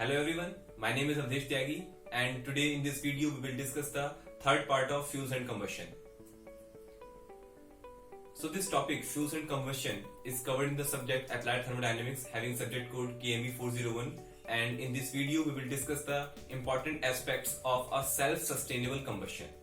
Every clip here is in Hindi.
Hello everyone, my name is Avdesh Tyagi and today in this video we will discuss the third part of fuels and combustion. So this topic, fuels and combustion, is covered in the subject Applied Thermodynamics having subject code KME 401, and in this video we will discuss the important aspects of a self-sustainable combustion.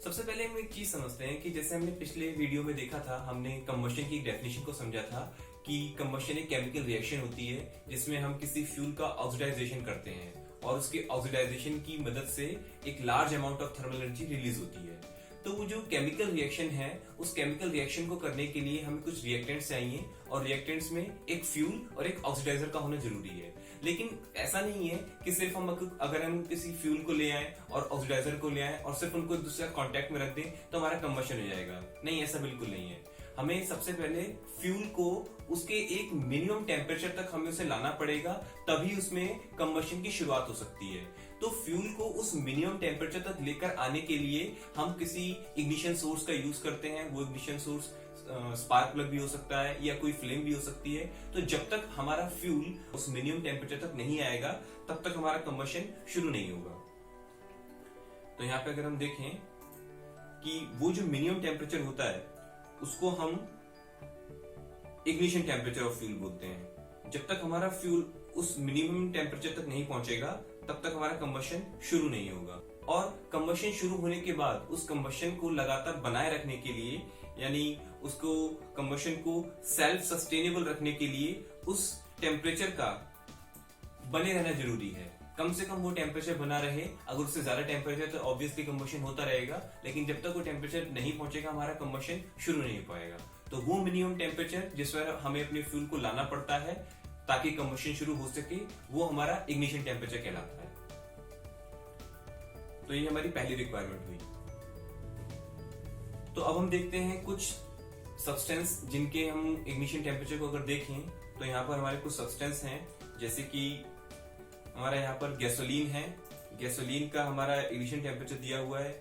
सबसे पहले हम एक चीज समझते हैं कि जैसे हमने पिछले वीडियो में देखा था, हमने कंबशन की एक डेफिनेशन को समझा था कि कंबशन एक केमिकल रिएक्शन होती है जिसमें हम किसी फ्यूल का ऑक्सीडाइजेशन करते हैं और उसके ऑक्सीडाइजेशन की मदद से एक large amount of thermal energy release होती है। तो वो जो केमिकल रिएक्शन है, उस केमिकल रिएक्शन को करने के लिए हमें कुछ रिएक्टेंट्स चाहिए और रिएक्टेंट्स में एक फ्यूल और एक ऑक्सीडाइजर का होना जरूरी है। लेकिन ऐसा नहीं है कि सिर्फ अगर हम किसी फ्यूल को ले आए और ऑक्सीडाइजर को ले आए और सिर्फ उनको एक दूसरे कांटेक्ट में रख दें तो हमारा कंबशन हो जाएगा। नहीं, ऐसा बिल्कुल नहीं है। हमें सबसे पहले फ्यूल को उसके एक मिनिमम टेम्परेचर तक हमें उसे लाना पड़ेगा, तभी उसमें कंबशन की शुरुआत हो सकती है। तो फ्यूल को उस मिनिमम टेम्परेचर तक लेकर आने के लिए हम किसी इग्निशन सोर्स का यूज करते हैं। वो इग्निशन सोर्स स्पार्क प्लग भी हो सकता है या कोई फ्लेम भी हो सकती है। तो जब तक हमारा फ्यूल उस मिनिमम टेम्परेचर तक नहीं आएगा तब तक हमारा कंबशन शुरू नहीं होगा। तो यहाँ पे अगर हम देखें कि वो जो मिनिमम टेम्परेचर होता है उसको हम इग्निशन टेम्परेचर ऑफ फ्यूल बोलते हैं। जब तक हमारा फ्यूल उस मिनिमम टेम्परेचर तक नहीं पहुंचेगा तब तक हमारा कंबशन शुरू नहीं होगा। और कंबशन शुरू होने के बाद उस कंबशन को लगातार बनाए रखने के लिए, यानी उसको कंबशन को सेल्फ सस्टेनेबल रखने के लिए उस टेम्परेचर का बने रहना जरूरी है। कम से कम वो टेम्परेचर बना रहे। अगर उससे ज्यादा टेम्परेचर तो ऑब्वियसली कंबशन होता रहेगा, लेकिन जब तक वो टेम्परेचर नहीं पहुंचेगा हमारा कंबशन शुरू नहीं हो पाएगा। तो वो मिनिमम टेम्परेचर जिस पर हमें अपने फ्यूल को लाना पड़ता है ताकि कंबशन शुरू हो सके, वो हमारा इग्निशन टेम्परेचर कहलाता है। तो ये हमारी पहली रिक्वायरमेंट हुई। तो अब हम देखते हैं कुछ सब्सटेंस जिनके हम इग्निशन टेम्परेचर को अगर देखें तो यहाँ पर हमारे कुछ सब्सटेंस हैं, जैसे कि हमारा यहाँ पर गैसोलीन है। गैसोलीन का हमारा इग्निशन टेम्परेचर दिया हुआ है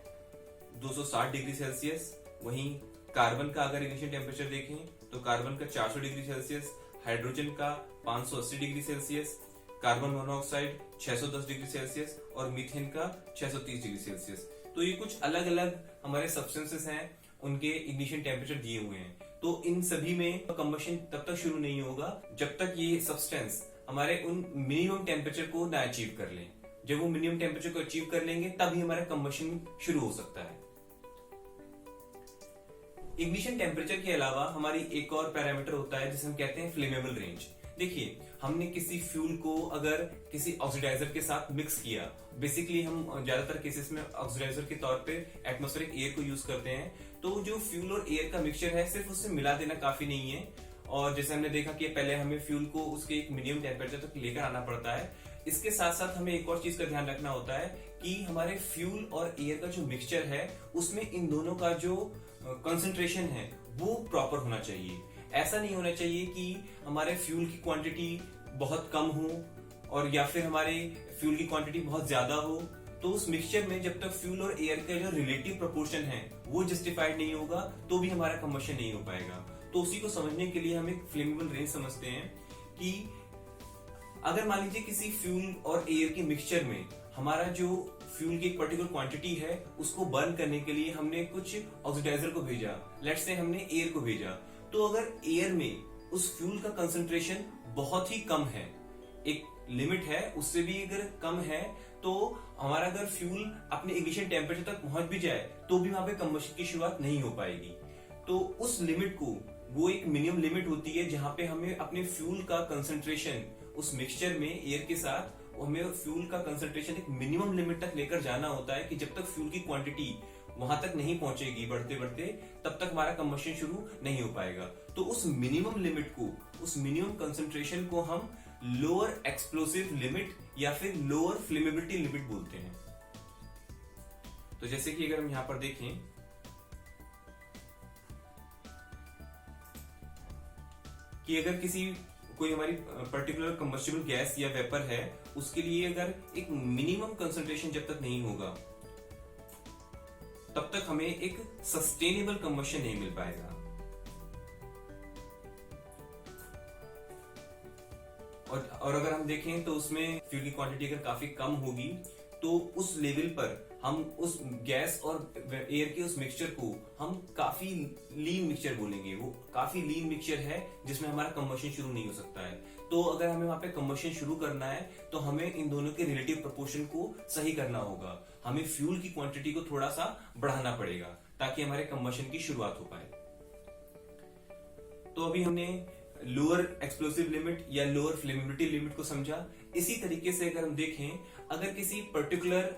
260 डिग्री सेल्सियस। वहीं कार्बन का अगर इग्निशन टेम्परेचर देखें तो कार्बन का 400 डिग्री सेल्सियस, हाइड्रोजन का 580 degree Celsius, carbon monoxide 610 degree Celsius और मीथेन का 630 डिग्री सेल्सियस। तो ये कुछ अलग अलग हमारे सब्सटेंसेस हैं, उनके इग्निशन टेम्परेचर दिए हुए हैं। तो इन सभी में कंबशन तब तक शुरू नहीं होगा जब तक ये सब्सटेंस हमारे उन मिनिमम टेम्परेचर को ना अचीव कर लें। जब वो मिनिमम टेम्परेचर को अचीव कर लेंगे तभी हमारा कंबशन शुरू हो सकता है। इग्निशन टेम्परेचर के अलावा हमारी एक और पैरामीटर होता है जिसे हम कहते हैं फ्लेमेबल रेंज। देखिए, हमने किसी फ्यूल को अगर किसी ऑक्सीडाइजर के साथ मिक्स किया, बेसिकली हम ज्यादातर केसेस में ऑक्सीडाइजर के तौर पे एटमॉस्फेरिक एयर को यूज करते हैं। तो जो फ्यूल और एयर का मिक्सचर है सिर्फ उससे मिला देना काफी नहीं है। और जैसे हमने देखा कि पहले हमें फ्यूल को उसके एक मिनिमम टेम्परेचर तक लेकर आना पड़ता है। इसके साथ साथ हमें एक और चीज का ध्यान रखना होता है कि हमारे फ्यूल और एयर का जो मिक्सचर है उसमें इन दोनों का जो कंसंट्रेशन है वो प्रॉपर होना चाहिए। ऐसा नहीं होना चाहिए कि हमारे फ्यूल की क्वांटिटी बहुत कम हो और या फिर हमारे फ्यूल की क्वांटिटी बहुत ज्यादा हो। तो उस मिक्सचर में जब तक फ्यूल और एयर का जो रिलेटिव प्रोपोर्शन है वो जस्टिफाइड नहीं होगा तो भी हमारा कंबशन नहीं हो पाएगा। तो उसी को समझने के लिए हम एक फ्लेमेबल रेंज समझते हैं कि अगर मान लीजिए किसी फ्यूल और एयर के मिक्सचर में हमारा जो फ्यूल की एक पर्टिकुलर क्वांटिटी है उसको बर्न करने के लिए हमने कुछ ऑक्सीडाइजर को भेजा, लेट्स से हमने एयर को भेजा। तो अगर एयर में उस फ्यूल का कंसंट्रेशन बहुत ही कम है, एक लिमिट है, उससे भी अगर कम है, तो हमारा अगर फ्यूल अपने इग्निशन टेम्परेचर तक पहुंच भी जाए तो भी वहां पे कंबशन की शुरुआत नहीं हो पाएगी। तो उस लिमिट को, वो एक मिनिमम लिमिट होती है जहां पे हमें अपने फ्यूल का कंसंट्रेशन उस मिक्सचर में एयर के साथ हमें फ्यूल का कंसंट्रेशन एक मिनिमम लिमिट तक लेकर जाना होता है कि जब तक फ्यूल की क्वांटिटी वहां तक नहीं पहुंचेगी बढ़ते बढ़ते तब तक हमारा कंबशन शुरू नहीं हो पाएगा। तो उस मिनिमम लिमिट को, उस मिनिमम कंसंट्रेशन को हम लोअर एक्सप्लोसिव लिमिट या फिर लोअर फ्लेमेबिलिटी लिमिट बोलते हैं। तो जैसे कि अगर हम यहां पर देखें कि अगर कोई हमारी पर्टिकुलर कंबस्टिबल गैस या वेपर है, उसके लिए अगर एक मिनिमम कंसंट्रेशन जब तक नहीं होगा तब तक हमें एक सस्टेनेबल कंबशन नहीं मिल पाएगा। और अगर हम देखें तो उसमें फ्यूल की क्वांटिटी अगर काफी कम होगी तो उस लेवल पर हम उस गैस और एयर के उस मिक्सचर को हम काफी लीन मिक्सचर बोलेंगे। वो काफी लीन मिक्सचर है जिसमें हमारा कंबशन शुरू नहीं हो सकता है। तो अगर हमें वहां पे कंबशन शुरू करना है तो हमें इन दोनों के रिलेटिव प्रोपोर्शन को सही करना होगा। हमें फ्यूल की क्वांटिटी को थोड़ा सा बढ़ाना पड़ेगा ताकि हमारे कंबशन की शुरुआत हो पाए। तो अभी हमने लोअर एक्सप्लोसिव लिमिट या लोअर फ्लेमेबिलिटी लिमिट को समझा। इसी तरीके से अगर हम देखें, अगर किसी पर्टिकुलर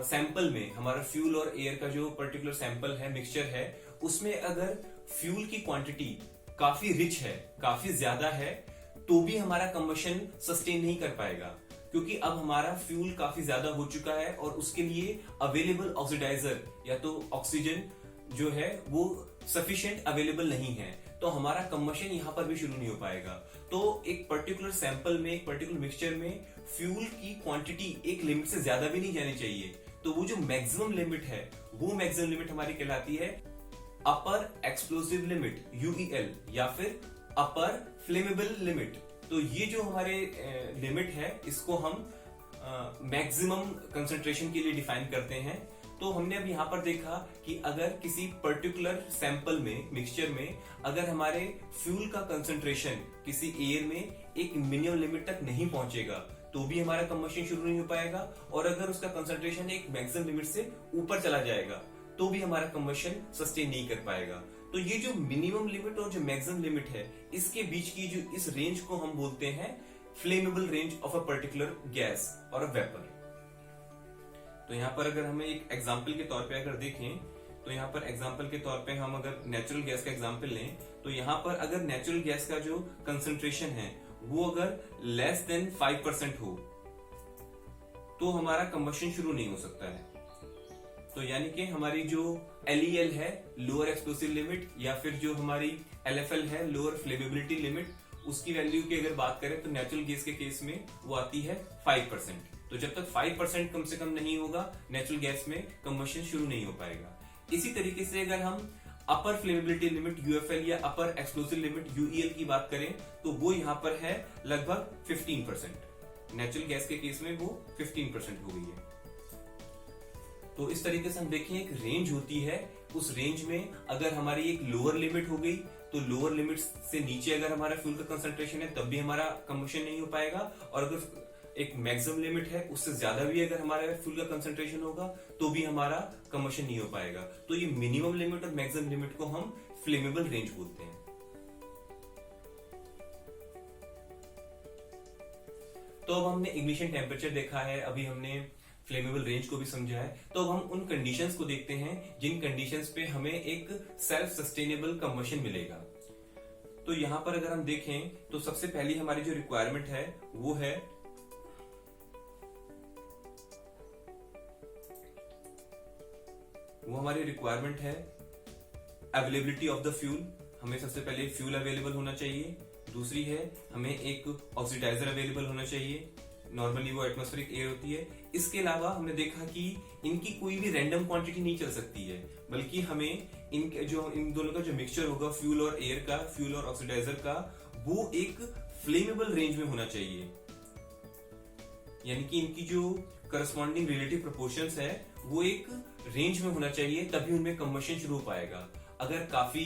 सैंपल में हमारा फ्यूल और एयर का जो पर्टिकुलर सैंपल है, मिक्सचर है, उसमें अगर फ्यूल की क्वांटिटी काफी रिच है, काफी ज्यादा है, तो भी हमारा कंबशन सस्टेन नहीं कर पाएगा, क्योंकि अब हमारा फ्यूल काफी ज्यादा हो चुका है और उसके लिए अवेलेबल ऑक्सीडाइजर या तो ऑक्सीजन जो है वो सफिशिएंट अवेलेबल नहीं है। तो हमारा कंबशन यहां पर भी शुरू नहीं हो पाएगा। तो एक पर्टिकुलर सैंपल में, एक पर्टिकुलर मिक्सचर में फ्यूल की क्वांटिटी एक लिमिट से ज्यादा भी नहीं जानी चाहिए। तो वो जो मैक्सिमम लिमिट है, वो मैक्सिमम लिमिट हमारी कहलाती है अपर एक्सप्लोसिव लिमिट यूईएल या फिर अपर फ्लेमेबल लिमिट। तो ये जो हमारे लिमिट है, इसको हम मैक्सिमम कंसंट्रेशन के लिए डिफाइन करते हैं। तो हमने अब यहां पर देखा कि अगर किसी पर्टिकुलर सैंपल में, मिक्सचर में, अगर हमारे फ्यूल का कंसंट्रेशन किसी एयर में एक मिनिमम लिमिट तक नहीं पहुंचेगा तो भी हमारा कंबशन शुरू नहीं हो पाएगा, और अगर उसका कंसंट्रेशन एक मैक्सिमम लिमिट से ऊपर चला जाएगा तो भी हमारा कंबशन सस्टेन नहीं कर पाएगा। तो ये जो मिनिमम लिमिट और जो मैक्सिमम लिमिट है, इसके बीच की जो इस रेंज को हम बोलते हैं flammable range of a particular gas और अ वेपर। तो यहाँ पर अगर हमें एक एग्जाम्पल के तौर पे अगर देखें, तो यहाँ पर एग्जाम्पल के तौर पे हम अगर नेचुरल गैस का एग्जाम्पल लें, तो यहाँ पर अगर नेचुरल गैस का जो कंसंट्रेशन है वो अगर लेस देन 5% हो तो हमारा कंबशन शुरू नहीं हो सकता है। तो यानी कि हमारी जो LEL है, लोअर एक्सप्लोसिव लिमिट, या फिर जो हमारी LFL है, लोअर फ्लेमेबिलिटी लिमिट, उसकी वैल्यू की अगर बात करें तो नेचुरल गैस के केस में वो आती है 5%। तो जब तक 5% कम से कम नहीं होगा, नेचुरल गैस में कंबशन शुरू नहीं हो पाएगा। इसी तरीके से अगर हम अपर फ्लेमेबिलिटी लिमिट UFL या अपर एक्सप्लोसिव लिमिट UEL की बात करें तो वो यहाँ पर है लगभग 15%। नेचुरल गैस के केस में वो 15% हो गई है। तो इस तरीके से हम देखें, एक रेंज होती है, उस रेंज में अगर हमारी एक लोअर लिमिट हो गई तो लोअर लिमिट से नीचे अगर हमारा फ्यूल का कंसंट्रेशन है तब भी हमारा कंबशन नहीं हो पाएगा, और अगर एक मैक्सिमम लिमिट है उससे ज्यादा भी अगर हमारा फ्यूल का कंसंट्रेशन होगा तो भी हमारा कंबशन नहीं हो पाएगा। तो ये मिनिमम लिमिट और मैक्सिमम लिमिट को हम फ्लेमेबल रेंज बोलते हैं। तो अब हमने इग्निशन टेम्परेचर देखा है, अभी हमने फ्लेमेबल रेंज को भी समझा है। तो अब हम उन कंडीशंस को देखते हैं जिन कंडीशंस पे हमें एक सेल्फ सस्टेनेबल कंबशन मिलेगा। तो यहां पर अगर हम देखें तो सबसे पहली हमारी जो रिक्वायरमेंट है वो है अवेलेबिलिटी ऑफ द फ्यूल। हमें सबसे पहले फ्यूल अवेलेबल होना चाहिए। दूसरी है हमें एक ऑक्सीडाइजर अवेलेबल होना चाहिए, नॉर्मली वो एटमॉस्फेरिक एयर होती है। इसके अलावा हमने देखा कि इनकी कोई भी रैंडम क्वांटिटी नहीं चल सकती है, बल्कि हमें इन दोनों का जो मिक्सचर होगा फ्यूल और एयर का, फ्यूल और ऑक्सीडाइजर का, वो एक फ्लेमेबल रेंज में होना चाहिए। यानी कि इनकी जो करस्पॉन्डिंग रिलेटिव प्रोपोर्शंस है वो एक रेंज में होना चाहिए, तभी उनमें कंबशन शुरू हो पाएगा। अगर काफी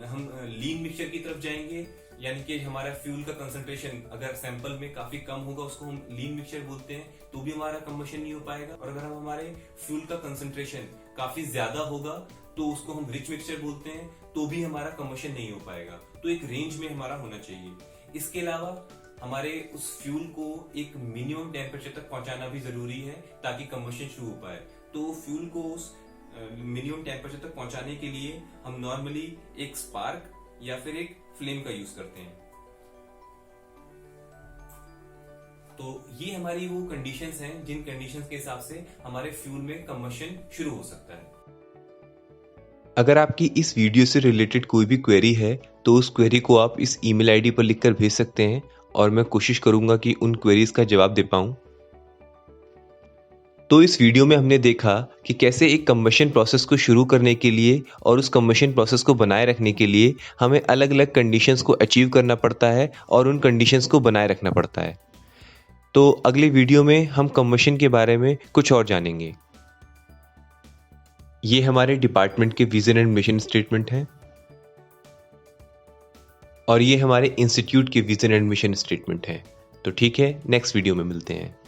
हम लीन मिक्सचर की तरफ जाएंगे, यानी कि हमारा फ्यूल का कंसंट्रेशन अगर सैंपल में काफी कम होगा, उसको हम लीन मिक्सचर बोलते हैं, तो भी हमारा कंबशन नहीं हो पाएगा। और अगर हम हमारे फ्यूल का कंसंट्रेशन काफी ज्यादा होगा तो उसको हम रिच मिक्सचर बोलते हैं, तो भी हमारा कंबशन नहीं हो पाएगा। तो एक रेंज में हमारा होना चाहिए। इसके अलावा हमारे उस फ्यूल को एक मिनिमम टेम्परेचर तक पहुंचाना भी जरूरी है ताकि कंबशन शुरू हो पाए। तो फ्यूल को उस मिनिमम टेम्परेचर तक पहुंचाने के लिए हम नॉर्मली एक स्पार्क या फिर एक फ्लेम का यूज करते हैं। तो ये हमारी वो कंडीशंस हैं जिन कंडीशंस के हिसाब से हमारे फ्यूल में कंबशन शुरू हो सकता है। अगर आपकी इस वीडियो से रिलेटेड कोई भी क्वेरी है तो उस क्वेरी को आप इस ईमेल आईडी पर लिखकर भेज सकते हैं और मैं कोशिश करूंगा कि उन क्वेरीज का जवाब दे पाऊं। तो इस वीडियो में हमने देखा कि कैसे एक कंबशन प्रोसेस को शुरू करने के लिए और उस कंबशन प्रोसेस को बनाए रखने के लिए हमें अलग अलग कंडीशंस को अचीव करना पड़ता है और उन कंडीशंस को बनाए रखना पड़ता है। तो अगले वीडियो में हम कंबशन के बारे में कुछ और जानेंगे। ये हमारे डिपार्टमेंट के विजन एंड मिशन स्टेटमेंट हैं और ये हमारे इंस्टीट्यूट के विजन एंड मिशन स्टेटमेंट हैं। तो ठीक है, नेक्स्ट वीडियो में मिलते हैं।